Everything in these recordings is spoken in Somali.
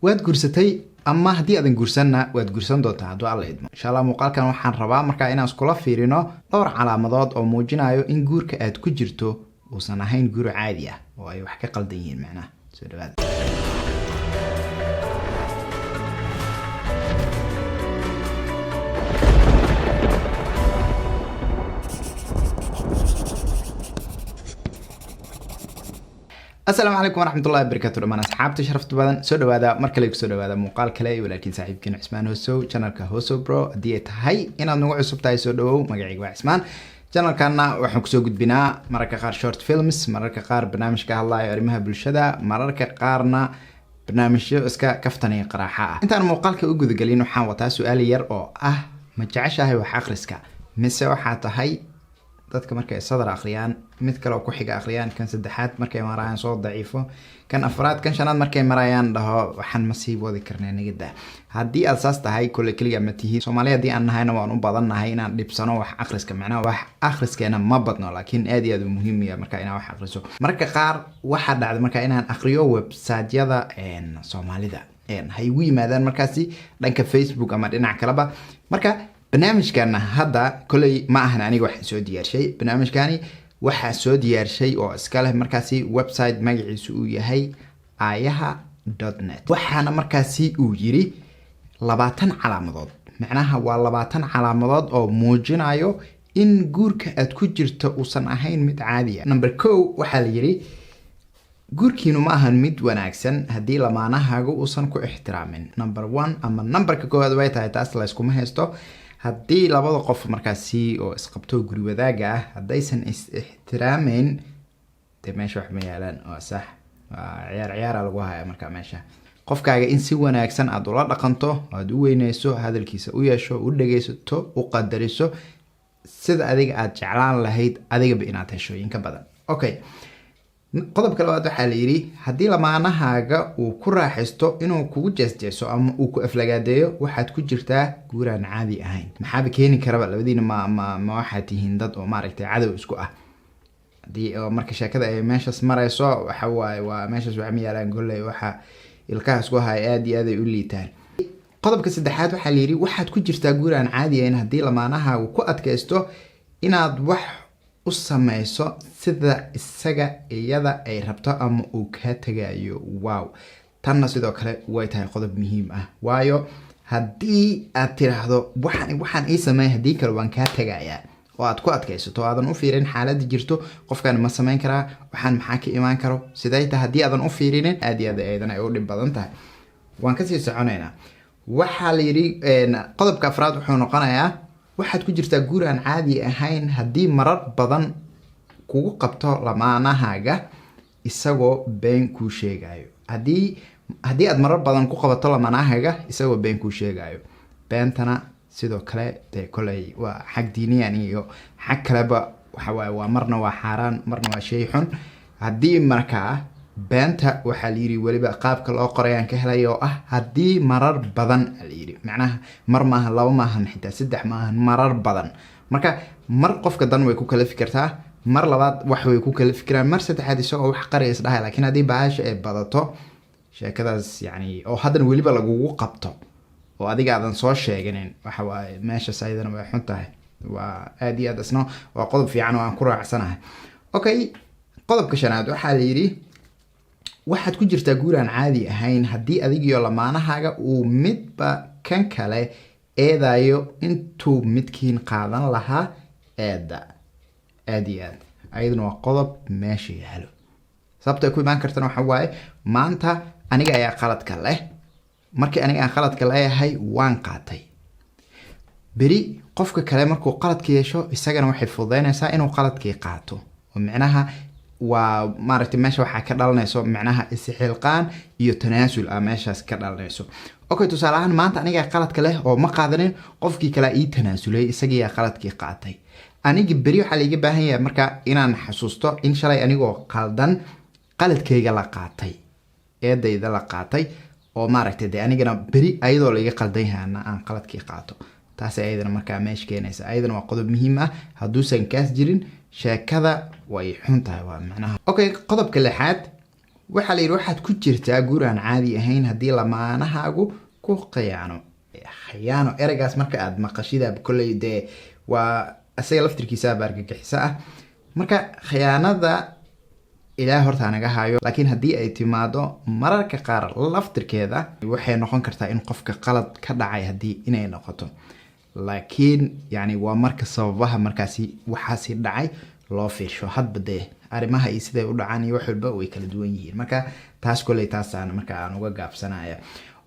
waad guursatay ama haddii aadan guursanna waad guursan doontaa hadduu alla idmo. insha Allah muuqaalkan waxaan rabaa markaa inaan iskula fiirino dhowr calaamadood oo muujinayo in guurka aad ku jirto uusan ahayn guur caadi ah oo ay wax ka qaldan yihiin macnaha. soo dhawaada. السلام عليكم ورحمة الله وبركاته. أنا أصحابتي شرفت بدن سو دوادا مركلي كسو دوادا مقال كلاي ولكن صاحبكين عثمان هوسو channelka هوسو برو ديت هاي إن نوع عصب تاي سو دو مقعي عثمان channel كنا وحنا كسو قد بنا مركا قار short films مركا قار برنامج كهالله يرميها بالشدة مركا قارنا برنامج اسكا كفتني قراحة. أنت أنا مقال كوجود قالين وحاوطها سؤالي يرقو ما جعشها هي وحاخرسكا مسا وحاطة هاي dadka markay sadar akhriyaan mid kale oo ku xiga akhriyaan kan saddexaad markay marayaan soo daciifo kan afraad kan shanaad markay marayaan dhaho waxaan ma sii wadi karnaa nigada haddii aad saas tahay kulli kaliya ma tihi Soomaaliya hadii aan nahayna waan u badannahay inaan dhibsano wax akhriska macnaha wax akhriskeena ma badno laakiin aad iyo aad muhiim ah marka inaan wax akhriso marka qaar waxa dhacda marka inaan akhriyo website-yada Soomaalida hay ugu yimaadaan markaasi dhanka Facebook ama dhinaca kaleba marka barnaamijkan hadda kulay ma ahan aniga waxaan soo diyaarshay barnaamijkani waxa soo diyaarshay oo iska leh markaasi website magaciisu uu yahay ayaha.net waxaana markaasi uu yiri 20 calaamadood macnaha waa 20 calaamadood oo muujinayo in guurka aad ku jirto uusan ahayn mid caadi ah. number 2 waxa la yiri guurkiinu ma ahan mid wanaagsan haddii lamaanahaagu uusan ku ixtiraamin. number 1 ama numberka koowaad way tahay taas la isku ma haysto haddii labada qof markaasi oo isqabto guri wadaaga ah haddaysan ixtiraameyn de meesha wax ma yaalaan oo sax ciyaar lagu hayaa marka meesha qofkaaga in si wanaagsan aad ula dhaqanto aad u weyneyso hadalkiisa u yeesho u dhageysato u qadariso sida adiga aad jeclaan lahayd adiga ba inaad hesho in ka badan. okay qodobka labaad waxa la yiri haddii lamaanahaaga uu ku raaxaysto inuu kugu jeesjeeso ama uu ku aflagaadeeyo waxaad ku jirtaa guuraan caadi ahayn. maxaa keeni karaba labadiina ma waxa tihiin dad oo maaragtay cadow isku ah hadii marka sheekada ay meeshas marayso waxa waa meeshas wax miyaalaan golay waxa ilkaha isku hay aad iyo aad ay u liitaan. qodobka saddexaad waxa la yiri waxaad ku jirtaa guuraan caadi ahayn haddii lamaanahaagu ku adkaysto inaad wax u samayso sida isaga iyada ay rabto ama uu ka tagayo. wow tanna sidoo kale way tahay qodob muhiim ah waayo haddii aad tiraahdo waxaan ii sameey haddii kale waan ka tagayaa oo aad ku adkaysato aadan u fiirin xaaladda jirto qofkan ma sameyn karaa waxaan maxaa ka imaan karo sidee tahay haddii aadan u fiirinin aad iyo aad ay u dhib badan tahay. waan ka sii soconaynaa. waxa la yiri qodobka afraad wuxuu noqonayaa waxaad ku jirtaa guur aan caadi ahayn haddii marar badan kugu qabto lamaanahaaga isagoo been ku sheegayo. haddii aad marar badan ku qabato lamaanahaaga isagoo been ku sheegayo beentana sidoo kale de kulay waa xaq diiniyan iyo xaq kaleba waxa waa marna waa xaraan marna waa shay xun. haddii markaa beenta waxa la yiri waliba qaabka loo qorayaan ka helayo haddii marar badan la yiri macnaha mar maaha laba maaha xitaa saddex maaha marar badan marka mar qofka dan way ku kala fikirtaa mar labaad wax way ku kala fikiraan mar saddexaad isagoo wax qariis dhahay laakiin haddii baasha ay badato sheekadaas yani oo hadan waliba lagugu qabto oo adiga aadan soo sheeganin waxa waa meesha saydana way xun tahay waa aad iyo aad asno waa qodob fiican oo aan ku raacsanahay. okay qodobka shanaad waxa la yiri waxaad ku jirtaa guur aan caadi ahayn haddii adigiyo lamaanahaaga uu midba kan kale eedayo intuu midkiin qaadan lahaa eeda aad iyo aad ayaduna waa qodob meesha yaalo. sababta ku imaan kartana waxa waaye maanta aniga ayaa qaladka leh markii aniga aan qaladka leeyahay waan qaatay beri qofka kale markuu qaladka yeesho isagana waxay fududeynaysaa inuu qaladkii qaato oo macnaha waa maaragtay meesha waxa ka dhalanayso macnaha isxilqaan iyo tanaasul meeshaas ka dhalanayso. okay tusaale ahaan maanta aniga qaladka leh oo ma qaadanin qofkii kale ii tanaasulay isaga qaladkii qaatay aniga beri waxa la iga baahan yahay marka inaan xasuusto in shalay anigoo qaldan qaladkayga la qaatay eedayda la qaatay oo maaragtay de anigana beri ayadoo la iga qaldan yahay aan qaladkii qaato taas ayadana marka meesha keenaysa ayadana waa qodob muhiim ah hadduusan kaas jirin sheekada way xun tahay waa macnaha. okay qodobka lixaad waxa la yiri waxaad ku jirtaa guur aan caadi ahayn haddii lamaanahaagu ku khiyaano ereygaas marka aad maqashida kulay de waa asaga laftirkiisa argagixisa ah marka khiyaanada ilaa horta naga hayo laakiin haddii ay timaado mararka qaar laftirkeeda waxay noqon kartaa in qofka qalad ka dhacay haddii inay noqoto laakiin yani waa marka sababaha markaasi waxaasi dhacay loo fiirsho hadba dee arrimaha iyo siday u dhacaan iyo wax walba way kala duwan yihiin marka taas kulay taasaan marka aan uga gaabsanaya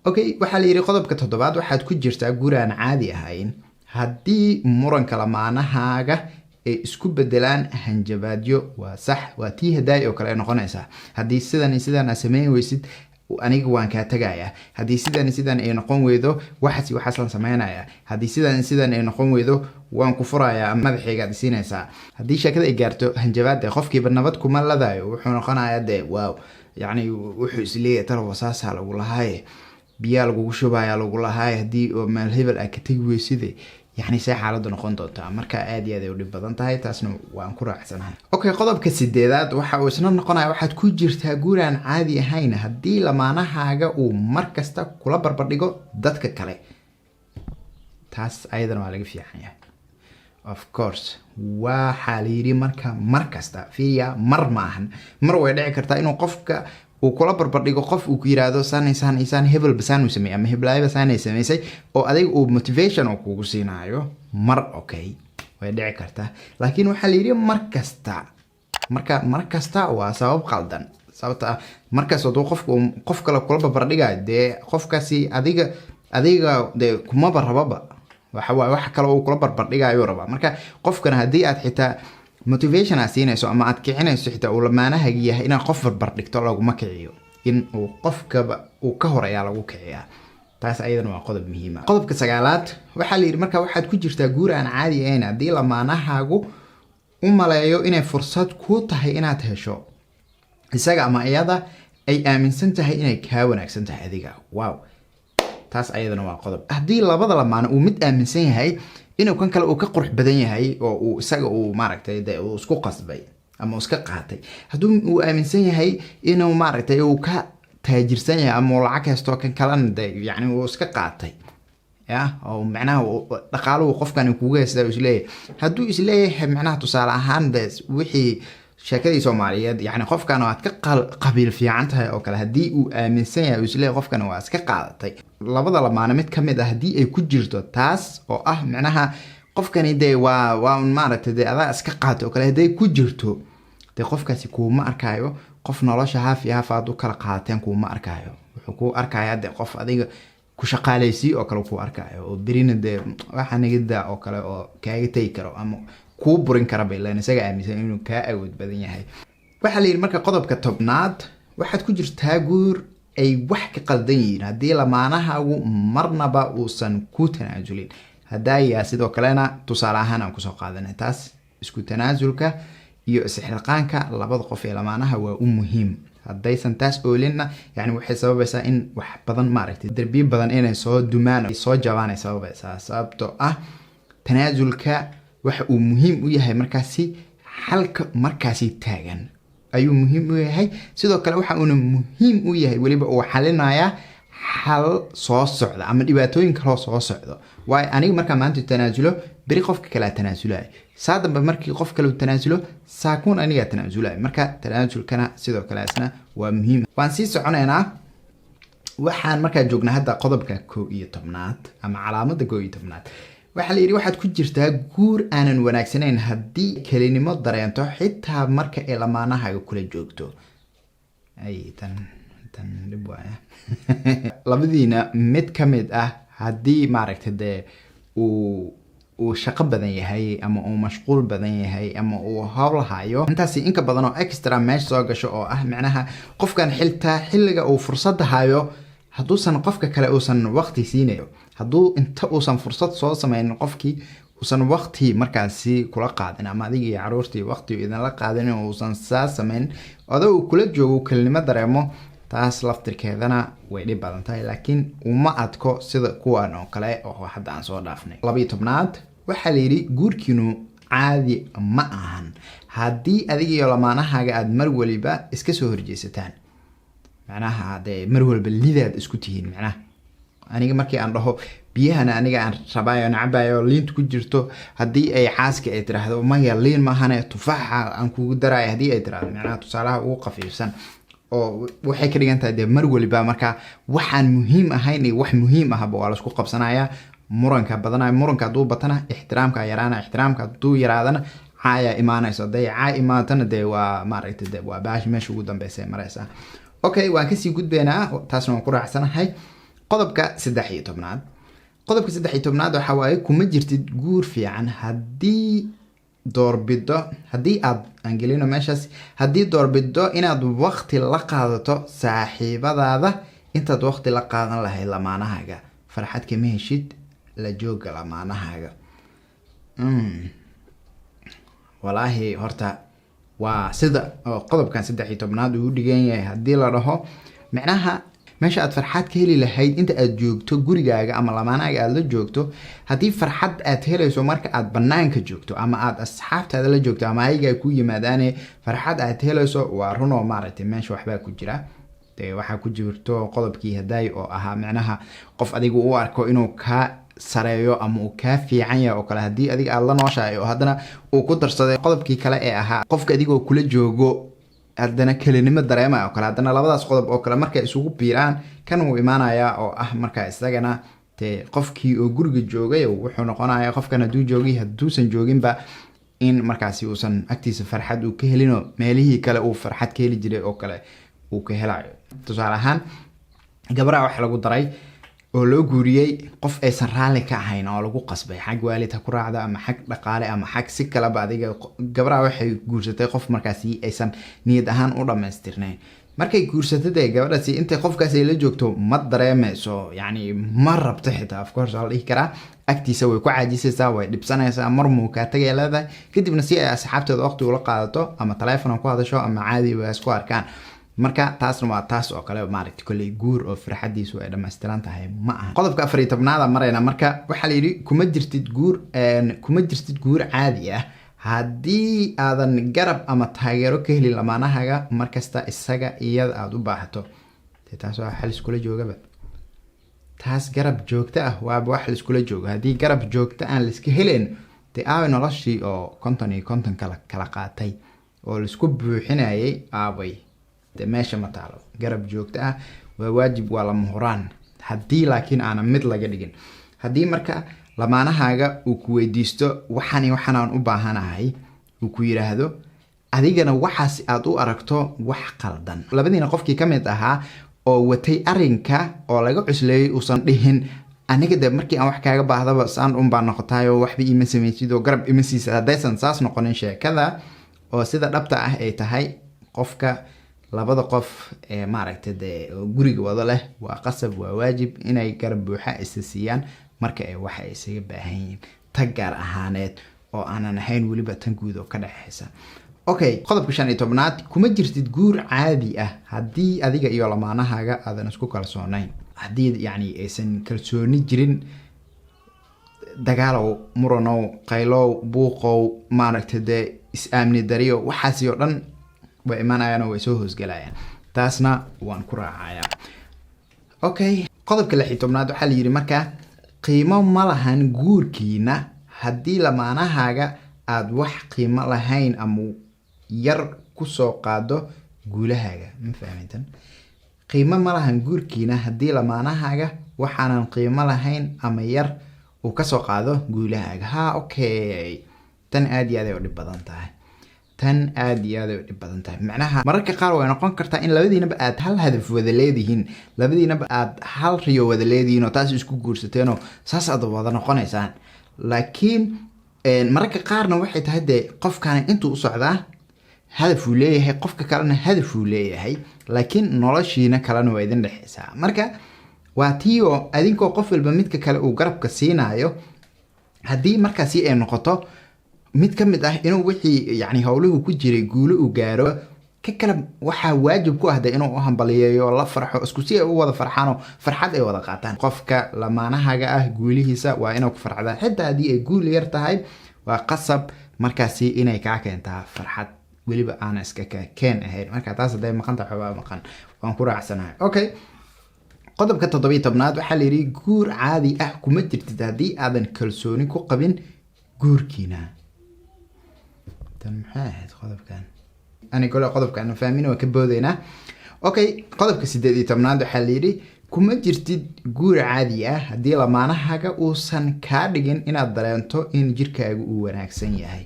okay waxaa la yiri qodobka 7 waxaad ku jirtaa guur aan caadi ahayn haddii muranka lamaanahaaga ay isku bedelaan hanjabaadyo waa sax waa tii hadaay oo kale noqonaysa haddii sidan sameyn weysid aniga waan ka tagaya haddii sidan ay noqon weydo waxaas la sameynaya haddii sidan ay noqon weydo waan ku furayaa madaxayga dhisinaysa haddii sheekada ay gaarto hanjabaad qofkiiba nabad kuma ladaayo wuxuu noqonayaa de wow yani wuxuu isleeyahay tar wasaasa lagu lahaay biyaa lagu shubaya lagu lahaay haddii oo meel hebel ay ka tagi weyside يعني ساعة على دون قنطة مركا آدي هذا ودي بدن تهاي تاسنو وانكر أحسنها. أوكي قضب كسيدات وحنا نقنا واحد كوجر تاجور عن عادي هينا هدي لما أنا حاجة ومركز تا كلا بربرديجو دتك كله. تاس أيضا ما لقي فيها يعني. Of course وحاليري مركز تا فيها معهن ويدعي كرتا إنه قفك وكلا بربرديجو قف وكيرادو سان هبل بسان وسمي أما هبلاي بسان يسمي سي أو أديك وموتيفيشن أو كوسينايو أوكي ويدعي كرتا لكن وحاليري مركز تا وسبب قلدن سبب مركز ودو قف كلا بربرديجا ده قف كسي أديك ده كم بربابا waxa kale oo kula barbardhigayo raba marka qofkan hadii aad xitaa motivation asiinayso ama aad kicinayso xitaa uu lamaanaha yahay in qof barbardhigto lagu makiciyo in uu qofka uu ka horeeya lagu kiciyaa taas ayadana waa qodob muhiim ah qodobka 9aad waxa la yiri marka waxaad ku jirtaa guur aan caadi ahayn hadii lamaanahaagu u maleeyo inay fursad ku tahay inaad hesho isaga ama iyada ay aaminsan tahay inay ka wanaagsan tahay adiga wow taas ayadana waa qodob hadii labada lamaan uu mid aaminsan yahay inuu kan kale uu ka qurux badan yahay oo uu isaga uu maaragtay uu isku qasbay ama iska qaatay haduu uu aaminsan yahay inuu maaragtay uu ka taajirsan yahay ama lacag haysto kan kalena yani uu iska qaatay ya oo macnaha dhaqaaluhu qofkan kugu heystaa isleeyahay haduu isleeyahay macnaha tusaale ahaan wixii sheekadii Soomaaliyeed yani qofkan aad ka qabiil fiican tahay oo kale hadii uu aaminsan yahay isla qofkan waa iska qaadatay labada lamaana mid kamid ah hadii ay ku jirto taas oo ah macnaha qofkani de waa maaragtay de adaa iska qaato oo kale hadii ku jirto de qofkaasi kuma arkayo qof nolosha haaf u kala qaateen kuma arkayo wuxuu ku arkayaa de qof adiga ku shaqaaleysi oo kale ku arkayo oo birina de waxa nagida oo kale oo kaaga tay karo ama ku burin kara baylaan isaga aaminsan inuu ka awood badan yahay waxa la yiri marka qodobka 10aad waxaad ku jirtaa guur ay wax ka qaldan yihiin hadii lamaanahaagu marnaba uusan ku tanaazulin hadaya sidoo kalena tusaale ahaan aan ku soo qaadanay taas isku tanaasulka iyo isxilqaanka labada qof ee lamaanaha waa muhiim hadaysan taas oolinna yani waxay sababaysaa in wax badan maaragtay darbiyo badan inay soo dumaan soo jabaan sababaysaa sababtoo ah tanaasulka waxa uu muhiim u yahay markaasi xalka markaasi taagan ayuu muhiim u yahay sidoo kale waxa uu muhiim u yahay waliba uu xalinaya xal soo socda ama dhibaatooyin kale soo socdo way aniga marka maanta tanaasulo bari qofka kale tanaasulay saadamba markii qof kale tanaasulo saakun aniga tanaasulay marka tanaasulkana sidoo kale asna waa muhiim waan sii soconaynaa waxaan marka joognaa hadda qodobka 11aad ama calaamada 11aad waxa la yiri waxaad ku jirtaa guur aanan wanaagsanayn hadii kelinimo dareento xitaa marka ay lamaanaha kula joogto ay tan dhibaya labadiina mid kamid ah hadii maaragtay uu shaqo badan yahay ama uu mashquul badan yahay ama uu hawl hayo intaasi inka badan oo extra mesh soo gasho oo ah macnaha qofkan xilliga uu fursad hayo haduusan qofka kale uusan waqti siinayo haduu inta uusan fursad soo sameeyay qofkii uusan waqti markaasi kula qaadin ama adiga iyo caruurtii waqti idin la qaadin oo uusan sameyn adoo kula joogo kelinimo dareemo taas laftirkeedana way dhib badan tahay laakiin uma adko sida kuwan oo kale oo hadda aan soo dhaafnay 12aad waxa la yiri guurkiinu caadi ma ahan hadii adiga iyo lamaanahaaga aad mar waliba iska soo horjeesataan macnaha de mar walba lidaad isku tihiin macnaha aniga markii aan dhaho biyahana aniga aan rabaayo nacabayo liinta ku jirto hadii ay xaaska ay tiraahdo maya liin ma ahane tufaaxa aan kugu daray hadii ay tiraahdo macnaha tusaalaha ugu qafiifsan oo waxay ka dhigan tahay de mar waliba marka waxaan muhiim ahayn iyo wax muhiim ah waa la isku qabsanaya muranka badana muranka haduu batana ixtiraamka yaraana ixtiraamka haduu yaraadana caaya imaanayso day caay imaatana de waa maaragtay de waa baash meesha ugu dambeysay maraysa okay waan ka sii gudbeynaa taasna waan ku raacsanahay qodobka 13 qodobka 13 waxa waaye kuma jirtid guur fiican hadii doorbido hadii aad angelino meeshas hadii doorbido inaad waqti la qaadato saaxiibadaada intaad waqti la qaadan lahayd lamaanahaaga farxad kama heshid la jooga lamaanahaaga walaahi horta waa sida qodobkan 13 uu dhigan yahay hadii la dhaho macnaha meesha aad farxad ka heli lahayd inta aad joogto gurigaaga ama lamaanaaga aad la joogto hadii farxad aad helayso marka aad banaanka joogto ama aad asxaabtaada la joogto ama ayaga ku yimaadaan farxad aad helayso waa runo maaragtay meesha waxba ku jira de waxa ku jirto qodobkii haday oo ahaa macnaha qof adigu u arko inuu ka sareeyo ama uu ka fiican yahay oo kale hadii adiga aad la nooshahay oo hadana uu ku darsaday qodobkii kale ee ahaa qofka adigoo kula joogo hadana kelinimo dareema oo kale hadana labadaas qodob oo kale markay isugu biiraan kan uu imaanaya oo ah marka isagana te qofkii oo guriga joogay wuxuu noqonayaa qofkan haduu joogay haduusan joogin ba in markaasi uusan agtiisa farxad uu ka helino meelihii kale uu farxad ka heli jiray oo kale uu ka helayo tusaale ahaan gabadha wax lagu daray oo loo guuriyay qof aysan raali ka ahayn oo lagu qasbay xaq waalidka ku raacda ama xaq dhaqaale ama xaq si kala baadiga gabadha waxay guursatay qof markaasi aysan niyad ahaan u dhameystirnayn markay guursatay gabadhaasi inta qofkaasi la joogto ma dareemayso yani ma rabto xitaa of course la dhihi karaa agtiisa way ku caajisaysaa way dhibsanaysaa marmuu ka tagay leedahay kadibna si ay asxaabteeda waqti ula qaadato ama telefoon ku hadasho ama caadi way isku arkaan marka taasna waa taas oo kale maaragtay kulay guur oo farxadiisu ay dhameystiran tahay ma aha qodobka 14 marayna marka waxa la yiri kuma jirtid guur caadi ah hadii aadan garab ama taageero ka heli lamaanahaaga markasta isaga iyada aad u baahato taas waa xal iskula joogaba taas garab joogta ah waa wax la iskula joogo hadii garab joogta aan la iska helin de aaway noloshii oo konton kala qaatay oo la isku buuxinayay aaway de meesha ma taalo garab joogta ah waa waajib waa lama huraan hadii laakiin aan mid laga dhigin hadii marka lamaanahaaga uu ku weydiisto waxaan u baahanahay uu ku yiraahdo adigana waxaas aad u aragto wax qaldan labadiina qofkii kamid ahaa oo watay arinka oo laga cusleeyay uusan dhihin aniga de markii aan wax kaaga baahdaba saan baan noqotayo waxba ima sameeysid oo garab ima siisa hadaysan saas noqonin sheekada oo sida dhabta ah ay tahay qofka labada qof ee maaragtay de guriga wada leh waa qasab waa waajib inay garab buuxa isasiiyaan marka ay wax ay isaga baahan yihiin tagaar ahaaneed oo aanan ahayn waliba tan guud oo ka dhaxaysa okay qodobka 15 kuma jirtid guur caadi ah hadii adiga iyo lamaanahaaga aadan isku kalsoonayn hadii yani aysan kalsooni jirin dagaalow muranow qaylow buuqow maaragtay de is-aamni dariyo waxaas oo dhan way imaanayaan oo way soo hoosgalayaan taasna waan ku raacayaa okay qodobka 16 waxa la yiri marka qiimo ma lahan guurkiina hadii lamaanahaaga aad wax qiimo lahayn ama yar ku soo qaado guulahaaga ma fahmintan qiimo ma lahan guurkiina hadii lamaanahaaga waxaanan qiimo lahayn ama yar uu ka soo qaado guulahaaga ha okay tan aad iyo aad u dhib badan tahay macnaha mararka qaar way noqon kartaa in labadiinaba aad hal hadaf wada leedihiin labadiinaba aad hal riyo wada leedihiin oo taas isku guursateen oo saas aad wada noqonaysaan laakiin mararka qaarna waxay tahay de qofkan intuu u socdaa hadaf uu leeyahay qofka kalena hadaf uu leeyahay laakiin noloshiina kalena waa idin dhaxaysaa marka waa tiyo adinkoo qof walba midka kale uu garabka siinayo hadii markaasi ay noqoto mid kamid ah inuu wixii yani hawluhu ku jiray guulo u gaaro ka kala waxa waajib ku ah inuu u hambaliyeeyo la farxo isku si ay u wada farxaan farxad ay wada qaataan qofka lamaanahaga ah guulihiisa waa inuu ku farxada xitaa hadii ay guul yar tahay waa qasab markaasi inay ka keentaa farxad weliba aan iska keen ahayn marka taas haday maqanta xubaa maqan waan ku raacsanahay okay qodobka 17aad waxa la yiri guur caadi ah kuma jirtid hadii aadan kalsooni ku qabin guurkiina tan maxay qodobkan ani qodobkan fahmin waa ka boodayna okay qodobka 18aad waxa la yiri kuma jirtid guur caadi ah hadii lamaanahaga uusan ka dhigin inaad dareento in jirkaagu uu wanaagsan yahay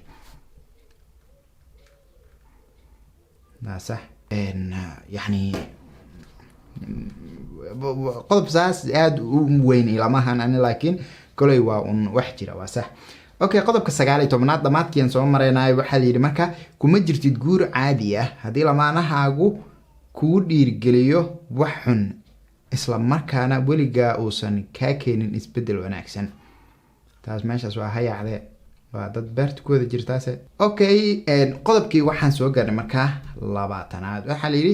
صح يعني قضب ساس aad u weyn ilamahan ani laakiin kulay waa un wax jira waa sax okay qodobka 19aad dhamaadkeen soo mareenay waxa la yiri marka kuma jirtid guur caadi ah hadii lamaanahaagu kugu dhiirgeliyo wax xun isla markaana weliga uusan ka keenin isbedel wanaagsan taas meeshaas waa hayacde waa dad beertkooda jirtaase okay qodobkii waxaan soo gaarnay marka 20aad waxa la yiri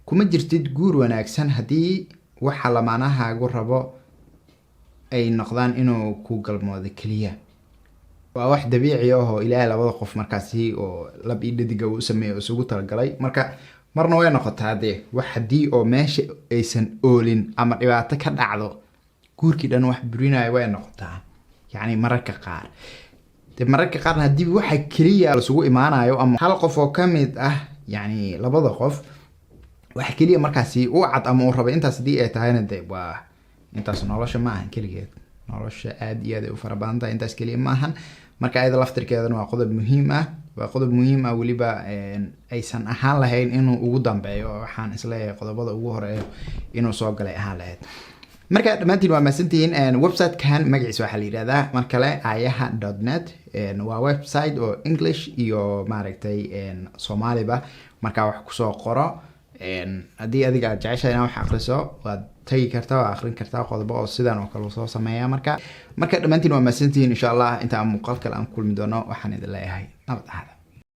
kuma jirtid guur wanaagsan hadii waxa lamaanahaagu rabo ay noqdaan inuu ku galmoodo kaliya waa wax dabiici ah oo ilaahay labada qof markaasi oo lab iyo dhadiga uu sameeyo isugu talagalay marka marna way noqotaa wax hadii oo meesha aysan oolin ama dhibaato ka dhacdo guurkii dhan wax burinayo way noqotaa yani mararka qaar mararka qaar hadii waxa kaliya la isugu imaanayo ama hal qof oo kamid ah yani labada qof waxa kaliya markaasi uu cad ama uu rabo intaas hadii ay tahayna waa intaas nolosha ma ahan kaligeed nolosha aad iyo aad u farabaanta intaas kaliya ma ahan marka ayada laftirkeedana waa qodob muhiim ah waliba aysan ahaan lahayn inuu ugu dambeeyo waxaan isleeyahay qodobada ugu horeeyo inuu soo galay ahaan lahayd marka dhamaantiin waa maasantiin website kan magaciisa waxa la yiraahdaa markale ayaha.net waa website oo English iyo maaragtay Soomaaliba marka wax ku soo qoro hadii adiga jeceshahay inaad wax akhriso waad tagi kartaa oo akhrin kartaa qodobo oo sidan oo kale soo sameeyaa marka dhamaantiin waa maasantiin insha Allah inta muuqaal kale aan kulmi doono waxaan idin leeyahay nabad ahada